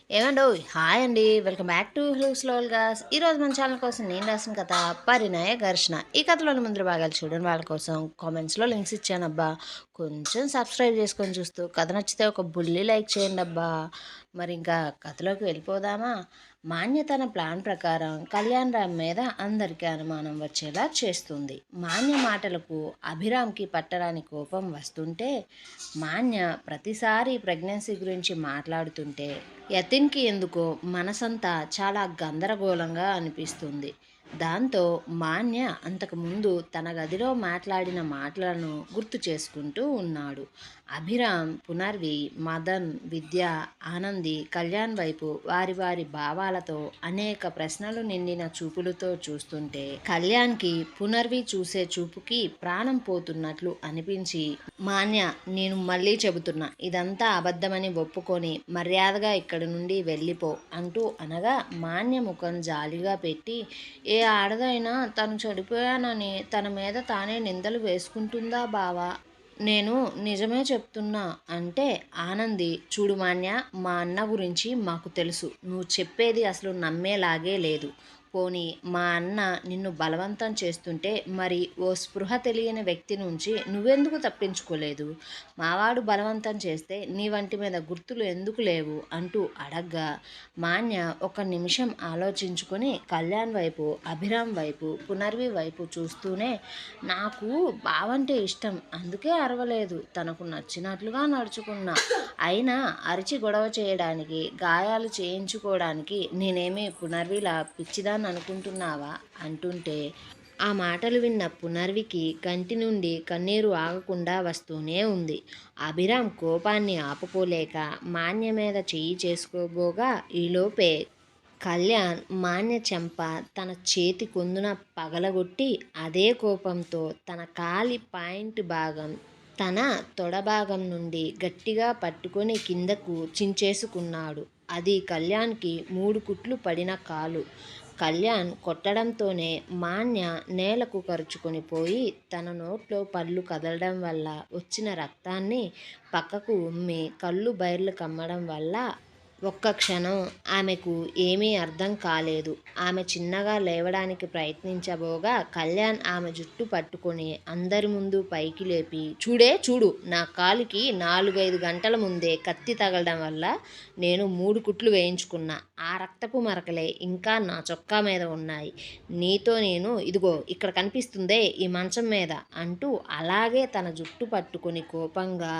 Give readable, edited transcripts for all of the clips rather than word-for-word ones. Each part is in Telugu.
ఏమండో హాయ్ అండి, వెల్కమ్ బ్యాక్ టు స్లోల్ గాస్. ఈరోజు మన ఛానల్ కోసం నేను రాసిన కథ పరిణయ ఘర్షణ. ఈ కథలోని ముందు భాగాలు చూడని వాళ్ళ కోసం కామెంట్స్లో లింక్స్ ఇచ్చానబ్బా. కొంచెం సబ్స్క్రైబ్ చేసుకొని చూస్తూ కథ నచ్చితే ఒక బుల్లి లైక్ చేయండి అబ్బా. మరి ఇంకా కథలోకి వెళ్ళిపోదామా? మాన్య తన ప్లాన్ ప్రకారం కళ్యాణ్ రామ్ మీద అందరికీ అనుమానం వచ్చేలా చేస్తుంది. మాన్య మాటలకు అభిరామ్కి పట్టడానికి కోపం వస్తుంటే, మాన్య ప్రతిసారి ప్రెగ్నెన్సీ గురించి మాట్లాడుతుంటే యతిన్కి ఎందుకో మనసంతా చాలా గందరగోళంగా అనిపిస్తుంది. దాంతో మాన్య అంతకుముందు తన గదిలో మాట్లాడిన మాటలను గుర్తు చేసుకుంటూ ఉన్నాడు. అభిరామ్, పునర్వి, మదన్, విద్య, ఆనంది, కళ్యాణ్ వైపు వారి వారి భావాలతో అనేక ప్రశ్నలు నిండిన చూపులతో చూస్తుంటే కళ్యాణ్కి పునర్వి చూసే చూపుకి ప్రాణం పోతున్నట్లు అనిపించి, మాన్య, నేను మళ్ళీ చెబుతున్నా, ఇదంతా అబద్ధమని ఒప్పుకొని మర్యాదగా ఇక్కడి నుండి వెళ్ళిపో అంటూ అనగా, మాన్య ముఖం జాలిగా పెట్టి, ఏ ఆడదైనా తను చెడిపోయానని తన మీద తానే నిందలు వేసుకుంటుందా బావా? నేను నిజమే చెప్తున్నా అంటే, ఆనంది, చూడు మాన్య, మా అన్న గురించి మాకు తెలుసు. నువ్వు చెప్పేది అసలు నమ్మేలాగే లేదు. పోనీ మా అన్న నిన్ను బలవంతం చేస్తుంటే మరి ఓ స్పృహ తెలియని వ్యక్తి నుంచి నువ్వెందుకు తప్పించుకోలేదు? మావాడు బలవంతం చేస్తే నీ వంటి మీద గుర్తులు ఎందుకు లేవు అంటూ అడగ్గా, మాన్య ఒక నిమిషం ఆలోచించుకొని కళ్యాణ్ వైపు, అభిరామ్ వైపు, పునర్వి వైపు చూస్తూనే, నాకు బావంటే ఇష్టం, అందుకే అరవలేదు, తనకు నచ్చినట్లుగా నడుచుకున్నా. అయినా అరిచి గొడవ చేయడానికి, గాయాలు చేయించుకోవడానికి నేనేమీ పునర్విలా పిచ్చిదాన్ని అనుకుంటున్నావా అంటుంటే, ఆ మాటలు విన్న పునర్వికి కంటి నుండి కన్నీరు ఆగకుండా వస్తూనే ఉంది. అభిరామ్ కోపాన్ని ఆపుకోలేక మాన్య మీద చెయ్యి చేసుకోబోగా, ఈలోపే కళ్యాణ్ మాన్య చెంప తన చేతి కొందున పగలగొట్టి అదే కోపంతో తన కాలి పాయింట్ భాగం తన తొడ భాగం నుండి గట్టిగా పట్టుకొని కిందకు చించేసుకున్నాడు. అది కళ్యాణ్కి 3 కుట్లు పడిన కాలు. కళ్యాణ్ కొట్టడంతోనే మాన్య నేలకు కరుచుకొని పోయి తన నోట్లో పళ్ళు కదలడం వల్ల వచ్చిన రక్తాన్ని పక్కకు ఉమ్మి కళ్ళు బైర్లు కమ్మడం వల్ల ఒక్క క్షణం ఆమెకు ఏమీ అర్థం కాలేదు. ఆమె చిన్నగా లేవడానికి ప్రయత్నించబోగా కళ్యాణ్ ఆమె జుట్టు పట్టుకొని అందరి ముందు పైకి లేపి, చూడే చూడు, నా కాలికి 4-5 గంటల ముందే కత్తి తగలడం వల్ల నేను 3 కుట్లు వేయించుకున్నా. ఆ రక్తపు మరకలే ఇంకా నా చొక్కా మీద ఉన్నాయి. నీతో నేను ఇదిగో ఇక్కడ కనిపిస్తుందే ఈ మంచం మీద అంటూ అలాగే తన జుట్టు పట్టుకొని కోపంగా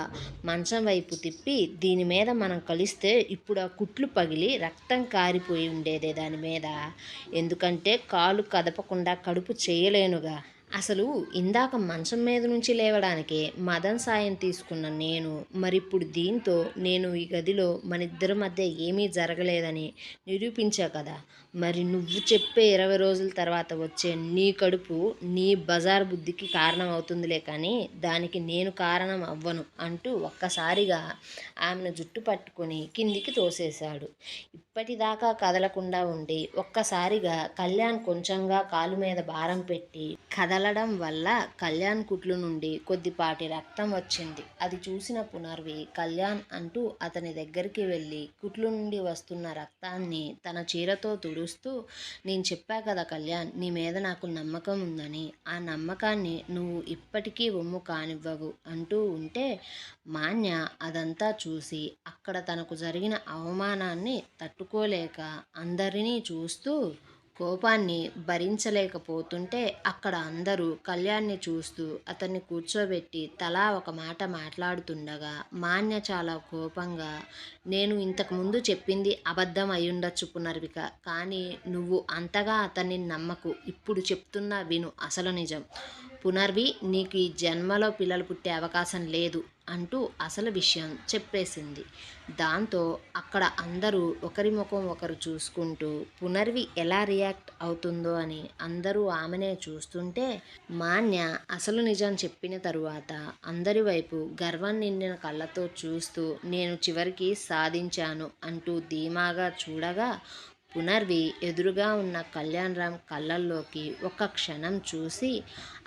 మంచం వైపు తిప్పి, దీని మీద మనం కలిస్తే ఇప్పుడు కుట్లు పగిలి రక్తం కారిపోయి ఉండేదే దాని మీద. ఎందుకంటే కాలు కదపకుండా కడుపు చేయలేనుగా. అసలు ఇందాక మంచం మీద నుంచి లేవడానికే మదన్ సాయం తీసుకున్న నేను మరిప్పుడు దీంతో నేను ఈ గదిలో మనిద్దరి మధ్య ఏమీ జరగలేదని నిరూపించా కదా. మరి నువ్వు చెప్పే 20 రోజుల తర్వాత వచ్చే నీ కడుపు నీ బజార్ బుద్ధికి కారణం అవుతుందిలే, కానీ దానికి నేను కారణం అవ్వను అంటూ ఒక్కసారిగా ఆమెను జుట్టు పట్టుకొని కిందికి తోసేశాడు. ఇప్పటిదాకా కదలకుండా ఉండి ఒక్కసారిగా కళ్యాణ్ కొంచెంగా కాలు మీద భారం పెట్టి కదలడం వల్ల కళ్యాణ్ కుట్లు నుండి కొద్దిపాటి రక్తం వచ్చింది. అది చూసిన పునర్వి, కళ్యాణ్ అంటూ అతని దగ్గరికి వెళ్ళి కుట్లు నుండి వస్తున్న రక్తాన్ని తన చీరతో తుడుస్తూ, నేను చెప్పా కదా కళ్యాణ్, నీ మీద నాకు నమ్మకం ఉందని, ఆ నమ్మకాన్ని నువ్వు ఇప్పటికీ ఒమ్ము కానివ్వవు అంటూ ఉంటే, మాన్య అదంతా చూసి అక్కడ తనకు జరిగిన అవమానాన్ని తట్టుకోలేక అందరినీ చూస్తూ కోపాన్ని భరించలేకపోతుంటే, అక్కడ అందరూ కళ్యాణ్ని చూస్తూ అతన్ని కూర్చోబెట్టి తలా ఒక మాట మాట్లాడుతుండగా మాన్య చాలా కోపంగా, నేను ఇంతకుముందు చెప్పింది అబద్ధం అయ్యుండొచ్చు పునర్విక, కానీ నువ్వు అంతగా అతన్ని నమ్మకు, ఇప్పుడు చెప్తున్నా విను అసలు నిజం. పునర్వి, నీకు ఈ జన్మలో పిల్లలు పుట్టే అవకాశం లేదు అంటూ అసలు విషయం చెప్పేసింది. దాంతో అక్కడ అందరూ ఒకరి ముఖం ఒకరు చూసుకుంటూ పునర్వి ఎలా రియాక్ట్ అవుతుందో అని అందరూ ఆమెనే చూస్తుంటే, మాన్య అసలు నిజం చెప్పిన తరువాత అందరి వైపు గర్వం నిండిన కళ్ళతో చూస్తూ, నేను చివరికి సాధించాను అంటూ ధీమాగా చూడగా, పునర్వి ఎదురుగా ఉన్న కళ్యాణ్ రామ్ కళ్ళల్లోకి ఒక్క క్షణం చూసి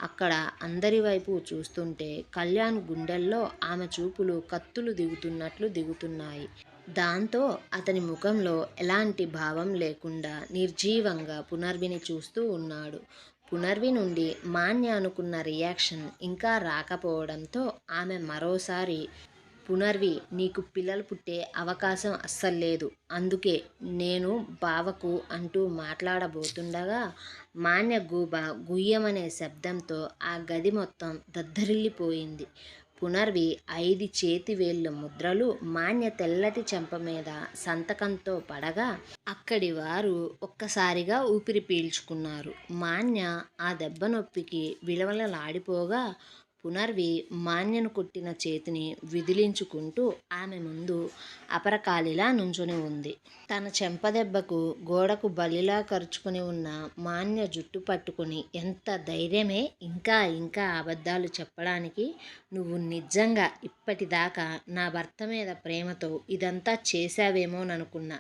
అక్కడ అందరి వైపు చూస్తుంటే కళ్యాణ్ గుండెల్లో ఆమె చూపులు కత్తులు దిగుతున్నట్లు దిగుతున్నాయి. దాంతో అతని ముఖంలో ఎలాంటి భావం లేకుండా నిర్జీవంగా పునర్విని చూస్తూ ఉన్నాడు. పునర్వి నుండి మాన్య అనుకున్న రియాక్షన్ ఇంకా రాకపోవడంతో ఆమె మరోసారి, పునర్వి, నీకు పిల్లలు పుట్టే అవకాశం అస్సలు లేదు. అందుకే నేను బావకు అంటూ మాట్లాడబోతుండగా మాన్య గూబ గుయ్యమనే శబ్దంతో ఆ గది మొత్తం దద్దరిల్లిపోయింది. పునర్వి 5 చేతివేళ్ల ముద్రలు మాన్య తెల్లటి చెంప మీద సంతకంతో పడగా అక్కడి వారు ఒక్కసారిగా ఊపిరి పీల్చుకున్నారు. మాన్య ఆ దెబ్బ నొప్పికి విలవలలాడిపోగా పునర్వి మాన్యను కొట్టిన చేతిని విదిలించుకుంటూ ఆమె ముందు అపరకాలిలా నుంచొని ఉంది. తన చెంపదెబ్బకు గోడకు బలిలా కరుచుకుని ఉన్న మాన్య జుట్టు పట్టుకుని, ఎంత ధైర్యమే ఇంకా ఇంకా అబద్ధాలు చెప్పడానికి? నువ్వు నిజంగా ఇప్పటిదాకా నా భర్త మీద ప్రేమతో ఇదంతా చేశావేమోననుకున్నా.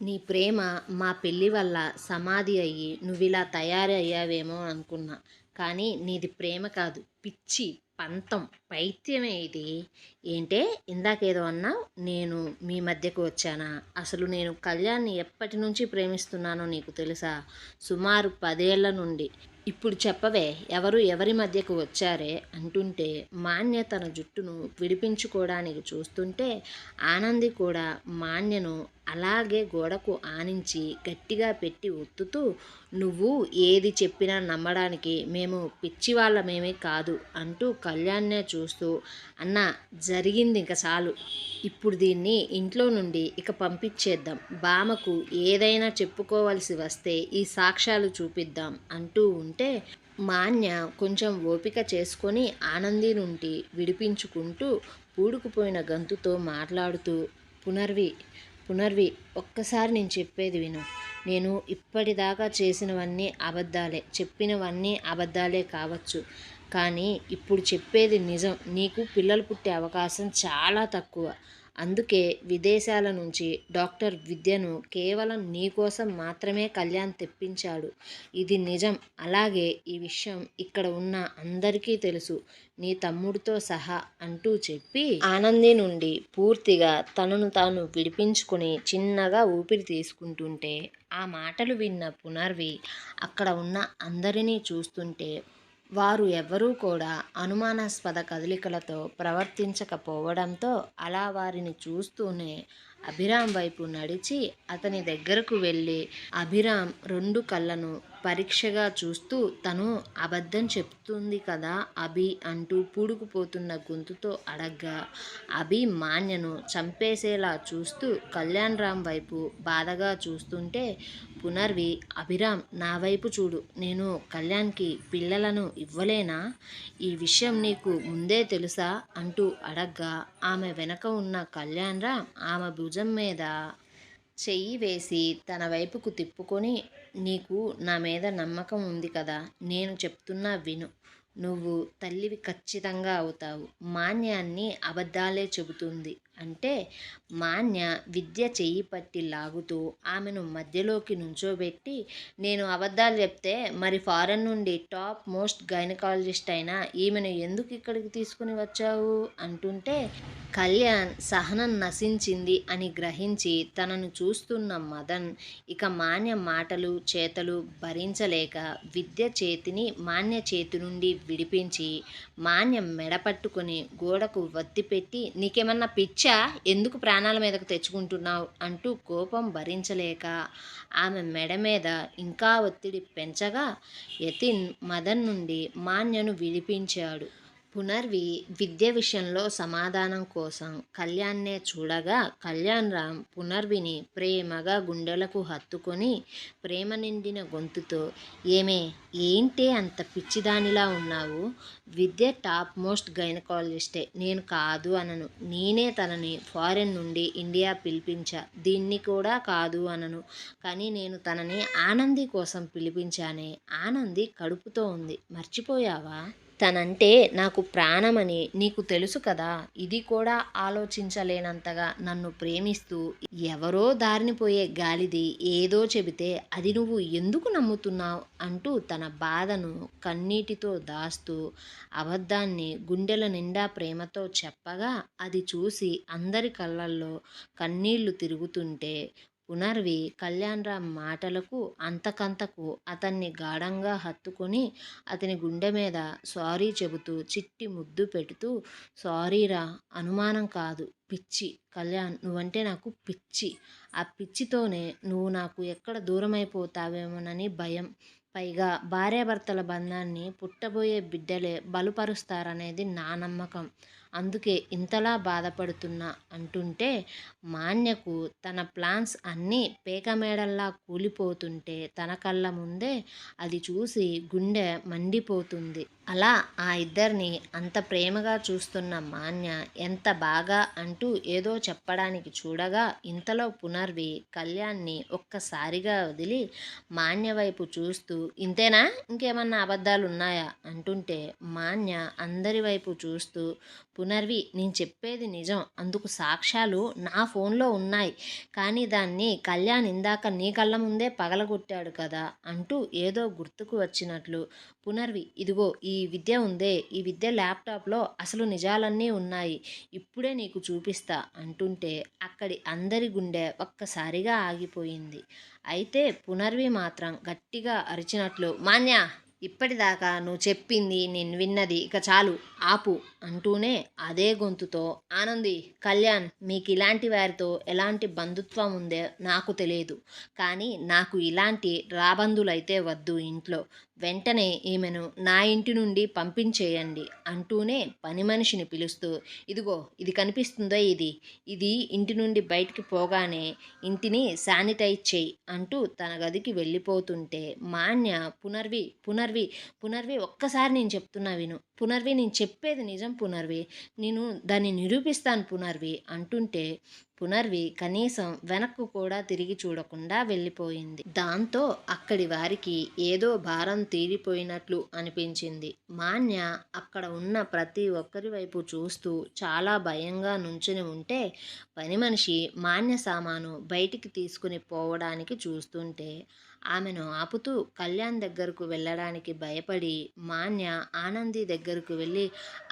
నీ ప్రేమ మా పెళ్ళి వల్ల సమాధి అయ్యి నువ్విలా తయారయ్యావేమో అనుకున్నా. కానీ నీది ప్రేమ కాదు, పిచ్చి, పంతం, పైత్యమే ఇది. ఏంటే ఇందాకేదో అన్నావు? నేను మీ మధ్యకు వచ్చానా? అసలు నేను కళ్యాణ్ని ఎప్పటి నుంచి ప్రేమిస్తున్నానో నీకు తెలుసా? సుమారు 10 ఏళ్ల నుండి. ఇప్పుడు చెప్పవే, ఎవరు ఎవరి మధ్యకు వచ్చారే అంటుంటే మాన్య తన జుట్టును విడిపించుకోవడానికి చూస్తుంటే ఆనంది కూడా మాన్యను అలాగే గోడకు ఆనించి గట్టిగా పెట్టి ఒత్తుతూ, నువ్వు ఏది చెప్పినా నమ్మడానికి మేము పిచ్చివాళ్ళమేమీ కాదు అంటూ కళ్యాణ్నే చూస్తూ, అన్నా జరిగింది ఇంక చాలు. ఇప్పుడు దీన్ని ఇంట్లో నుండి ఇక పంపించేద్దాం. బామకు ఏదైనా చెప్పుకోవలసి వస్తే ఈ సాక్ష్యాలు చూపిద్దాం అంటూ ఉంటే మాన్య కొంచెం ఓపిక చేసుకొని ఆనంది నుండి విడిపించుకుంటూ పూడుకుపోయిన గంతుతో మాట్లాడుతూ, పునర్వి, పునర్వి, ఒక్కసారి నేను చెప్పేది విను. నేను ఇప్పటిదాకా చేసినవన్నీ అబద్ధాలే, చెప్పినవన్నీ అబద్ధాలే కావచ్చు. కానీ ఇప్పుడు చెప్పేది నిజం. నీకు పిల్లలు పుట్టే అవకాశం చాలా తక్కువ. అందుకే విదేశాల నుంచి డాక్టర్ విద్యను కేవలం నీకోసం మాత్రమే కళ్యాణ్ తెప్పించాడు. ఇది నిజం. అలాగే ఈ విషయం ఇక్కడ ఉన్న అందరికీ తెలుసు, నీ తమ్ముడితో సహా అంటూ చెప్పి ఆనంది నుండి పూర్తిగా తనను తాను విడిపించుకుని చిన్నగా ఊపిరి తీసుకుంటుంటే ఆ మాటలు విన్న పునర్వి అక్కడ ఉన్న అందరినీ చూస్తుంటే వారు ఎవ్వరూ కూడా అనుమానాస్పద కదలికలతో ప్రవర్తించకపోవడంతో అలా వారిని చూస్తూనే అభిరామ్ వైపు నడిచి అతని దగ్గరకు వెళ్ళి అభిరామ్ 2 కళ్ళను పరీక్షగా చూస్తూ, తను అబద్ధం చెప్తుంది కదా అభి అంటూ పూడుకుపోతున్న గొంతుతో అడగ్గా అభి మాన్యను చంపేసేలా చూస్తూ కళ్యాణ్ రామ్ వైపు బాధగా చూస్తుంటే పునర్వి, అభిరామ్ నా వైపు చూడు, నేను కళ్యాణ్కి పిల్లలను ఇవ్వలేనా? ఈ విషయం నీకు ముందే తెలుసా అంటూ అడగ్గా ఆమె వెనక ఉన్న కళ్యాణ్ రామ్ ఆమె భుజం మీద చెయ్యి వేసి తన వైపుకు తిప్పుకొని, నీకు నా మీద నమ్మకం ఉంది కదా, నేను చెప్తున్నా విను. నువ్వు తల్లివి ఖచ్చితంగా అవుతావు. మాన్య అన్ని అబద్ధాలే చెబుతుంది అంటే మాన్య విద్య చెయ్యి పట్టి లాగుతూ ఆమెను మధ్యలోకి నుంచోబెట్టి, నేను అబద్ధాలు చెప్తే మరి ఫారెన్ నుండి టాప్ మోస్ట్ గైనకాలజిస్ట్ అయినా ఈమెను ఎందుకు ఇక్కడికి తీసుకుని వచ్చావు అంటుంటే కళ్యాణ్ సహనం నశించింది అని గ్రహించి తనను చూస్తున్న మదన్ ఇక మాన్య మాటలు చేతలు భరించలేక విద్య చేతిని మాన్య చేతి నుండి విడిపించి మాన్య మెడ పట్టుకొని గోడకు వత్తిపెట్టి, నీకేమన్నా పిచ్చా, ఎందుకు ప్రాణాల మీదకు తెచ్చుకుంటున్నావు అంటూ కోపం భరించలేక ఆమె మెడ మీద ఇంకా ఒత్తిడి పెంచగా యతిన్ మదన్ నుండి మాన్యను విడిపించాడు. పునర్వి విద్య విషయంలో సమాధానం కోసం కళ్యాణ్నే చూడగా కళ్యాణ్ రామ్ పునర్విని ప్రేమగా గుండెలకు హత్తుకొని ప్రేమ నిండిన గొంతుతో, ఏమే, ఏంటే అంత పిచ్చిదానిలా ఉన్నావు? విద్య టాప్ మోస్ట్ గైనకాలజిస్టే, నేను కాదు అనను. నేనే తనని ఫారెన్ నుండి ఇండియా పిలిపించా, దీన్ని కూడా కాదు అనను. కానీ నేను తనని ఆనంది కోసం పిలిపించానే. ఆనంది కడుపుతో ఉంది, మర్చిపోయావా? తనంటే నాకు ప్రాణమని నీకు తెలుసు కదా. ఇది కూడా ఆలోచించలేనంతగా నన్ను ప్రేమిస్తూ ఎవరో దారిన పోయే గాలిది ఏదో చెబితే అది నువ్వు ఎందుకు నమ్ముతున్నావు అంటూ తన బాధను కన్నీటితో దాస్తూ అబద్ధాన్ని గుండెల నిండా ప్రేమతో చెప్పగా అది చూసి అందరి కళ్ళల్లో కన్నీళ్లు తిరుగుతుంటే పునర్వి కళ్యాణరామ్ మాటలకు అంతకంతకు అతన్ని గాఢంగా హత్తుకొని అతని గుండె మీద సారీ చెబుతూ చిట్టి ముద్దు పెడుతూ, సారీరా, అనుమానం కాదు, పిచ్చి కళ్యాణ్, నువ్వంటే నాకు పిచ్చి. ఆ పిచ్చితోనే నువ్వు నాకు ఎక్కడ దూరమైపోతావేమోనని భయం. పైగా భార్యాభర్తల బంధాన్ని పుట్టబోయే బిడ్డలే బలుపరుస్తారనేది నా నమ్మకం. అందుకే ఇంతలా బాధపడుతున్నా అంటుంటే మాన్యకు తన ప్లాన్స్ అన్నీ పేకమేడల్లా కూలిపోతుంటే తన కళ్ళ ముందే అది చూసి గుండె మండిపోతుంది. అలా ఆ ఇద్దరిని అంత ప్రేమగా చూస్తున్న మాన్య ఎంత బాగా అంటూ ఏదో చెప్పడానికి చూడగా ఇంతలో పునర్వి కళ్యాణ్ని ఒక్కసారిగా వదిలి మాన్య వైపు చూస్తూ, ఇంతేనా, ఇంకేమన్నా అబద్ధాలు ఉన్నాయా అంటుంటే మాన్య అందరి వైపు చూస్తూ, పునర్వి, నేను చెప్పేది నిజం, అందుకు సాక్ష్యాలు నా ఫోన్లో ఉన్నాయి, కానీ దాన్ని కళ్యాణ్ ఇందాక నీ కళ్ళ ముందే పగలగొట్టాడు కదా అంటూ ఏదో గుర్తుకు వచ్చినట్లు, పునర్వి, ఇదిగో ఈ విద్య ఉందే, ఈ విద్య ల్యాప్టాప్లో అసలు నిజాలన్నీ ఉన్నాయి, ఇప్పుడే నీకు చూపిస్తా అంటుంటే అక్కడి అందరి గుండె ఒక్కసారిగా ఆగిపోయింది. అయితే పునర్వి మాత్రం గట్టిగా అరిచినట్లు, మాన్య, ఇప్పటిదాకా నువ్వు చెప్పింది నేను విన్నది ఇక చాలు, ఆపు అంటూనే అదే గొంతుతో, ఆనంది, కళ్యాణ్, మీకు ఇలాంటి వారితో ఎలాంటి బంధుత్వం ఉందో నాకు తెలియదు, కానీ నాకు ఇలాంటి రాబందులైతే వద్దు ఇంట్లో, వెంటనే ఈమెను నా ఇంటి నుండి పంపించేయండి అంటూనే పని మనిషిని పిలుస్తూ, ఇదిగో ఇది కనిపిస్తుందో, ఇది ఇది ఇంటి నుండి బయటికి పోగానే ఇంటిని శానిటైజ్ చేయి అంటూ తన గదికి వెళ్ళిపోతుంటే మాన్య, పునర్వి, పునర్వి, పునర్వి, ఒక్కసారి నేను చెప్తున్నా విను, పునర్వి, నేను చెప్పేది నిజం పునర్వి, నేను దాన్ని నిరూపిస్తాను పునర్వి అంటుంటే పునర్వి కనీసం వెనక్కు కూడా తిరిగి చూడకుండా వెళ్ళిపోయింది. దాంతో అక్కడి వారికి ఏదో భారం తీరిపోయినట్లు అనిపించింది. మాన్య అక్కడ ఉన్న ప్రతి ఒక్కరి వైపు చూస్తూ చాలా భయంగా నుంచుని ఉంటే పని మనిషి మాన్య సామాను బయటికి తీసుకుని పోవడానికి చూస్తుంటే ఆమెను ఆపుతూ కళ్యాణ్ దగ్గరకు వెళ్ళడానికి భయపడి మాన్య ఆనంది దగ్గరకు వెళ్ళి,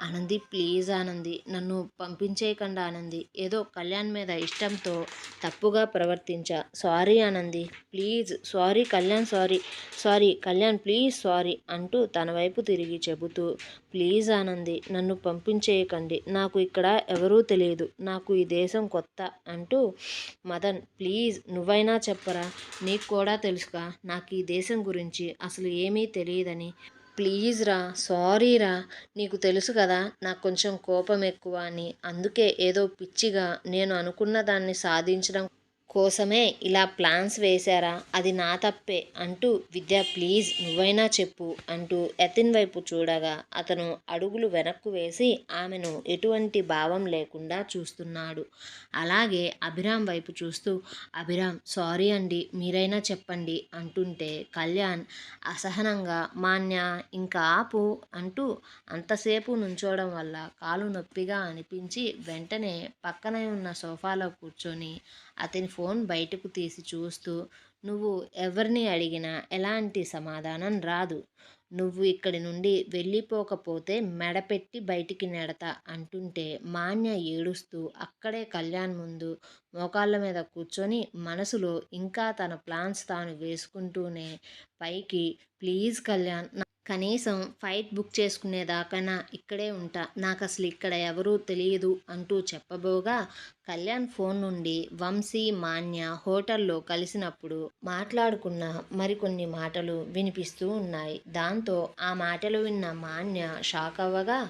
ఆనంది, ప్లీజ్ ఆనంది, నన్ను పంపించేయకుండా ఆనంది, ఏదో కళ్యాణ్ మీద ఇష్టంతో తప్పుగా ప్రవర్తించా, sorry Anandi, please, sorry Kalyan, sorry, sorry Kalyan, please, sorry అంటూ తన వైపు తిరిగి చెబుతూ, ప్లీజ్ ఆనంది, నన్ను పంపించేయకండి, నాకు ఇక్కడ ఎవరూ తెలియదు, నాకు ఈ దేశం కొత్త అంటూ, మదన్, ప్లీజ్ నువ్వైనా చెప్పరా, నీకు కూడా తెలుసుగా నాకు ఈ దేశం గురించి అసలు ఏమీ తెలియదని, ప్లీజ్ రా, సారీ రా, నీకు తెలుసు కదా నాకు కొంచెం కోపం ఎక్కువ అని, అందుకే ఏదో పిచ్చిగా నేను అనుకున్న దాన్ని సాధించడం కోసమే ఇలా ప్లాన్స్ వేశారా, అది నా తప్పే అంటూ, విద్య ప్లీజ్ నువ్వైనా చెప్పు అంటూ యతిన్ వైపు చూడగా అతను అడుగులు వెనక్కు వేసి ఆమెను ఎటువంటి భావం లేకుండా చూస్తున్నాడు. అలాగే అభిరామ్ వైపు చూస్తూ, అభిరామ్, సారీ అండి, మీరైనా చెప్పండి అంటుంటే కళ్యాణ్ అసహనంగా, మాన్య, ఇంకా ఆపు అంటూ అంతసేపు నుంచోవడం వల్ల కాలు నొప్పిగా అనిపించి వెంటనే పక్కనే ఉన్న సోఫాలో కూర్చొని అతని ఫోన్ బయటకు తీసి చూస్తూ, నువ్వు ఎవరిని అడిగినా ఎలాంటి సమాధానం రాదు, నువ్వు ఇక్కడి నుండి వెళ్ళిపోకపోతే మెడపెట్టి బయటికి నెడతా అంటుంటే మాన్య ఏడుస్తూ అక్కడే కళ్యాణ్ ముందు మోకాళ్ళ మీద కూర్చొని మనసులో ఇంకా తన ప్లాన్స్ తాను వేసుకుంటూనే పైకి, ప్లీజ్ కళ్యాణ్, కనీసం ఫ్లైట్ బుక్ చేసుకునేదాకైనా ఇక్కడే ఉంటా, నాకు అసలు ఇక్కడ ఎవరూ తెలియదు అంటూ చెప్పబోగా కళ్యాణ్ ఫోన్ నుండి వంశీ, మాన్య హోటల్లో కలిసినప్పుడు మాట్లాడుకున్న మరికొన్ని మాటలు వినిపిస్తూ ఉన్నాయి. దాంతో ఆ మాటలు విన్న మాన్య షాక్ అవ్వగా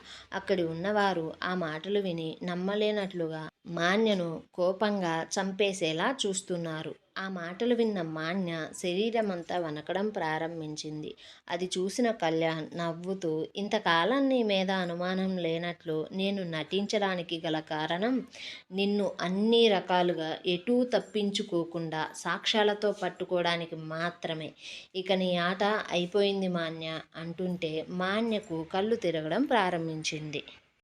అక్కడి ఉన్నవారు ఆ మాటలు విని నమ్మలేనట్లుగా మాన్యను కోపంగా చంపేసేలా చూస్తున్నారు. ఆ మాటలు విన్న మాన్య శరీరమంతా వణకడం ప్రారంభించింది. అది చూసిన కళ్యాణ్ నవ్వుతూ, ఇంతకాలం నీ మీద అనుమానం లేనట్లు నేను నటించడానికి గల కారణం నిన్ను అన్ని రకాలుగా ఎటూ తప్పించుకోకుండా సాక్ష్యాలతో పట్టుకోవడానికి మాత్రమే. ఇక నీ ఆట అయిపోయింది మాన్య అంటుంటే మాన్యకు కళ్ళు తిరగడం ప్రారంభించింది.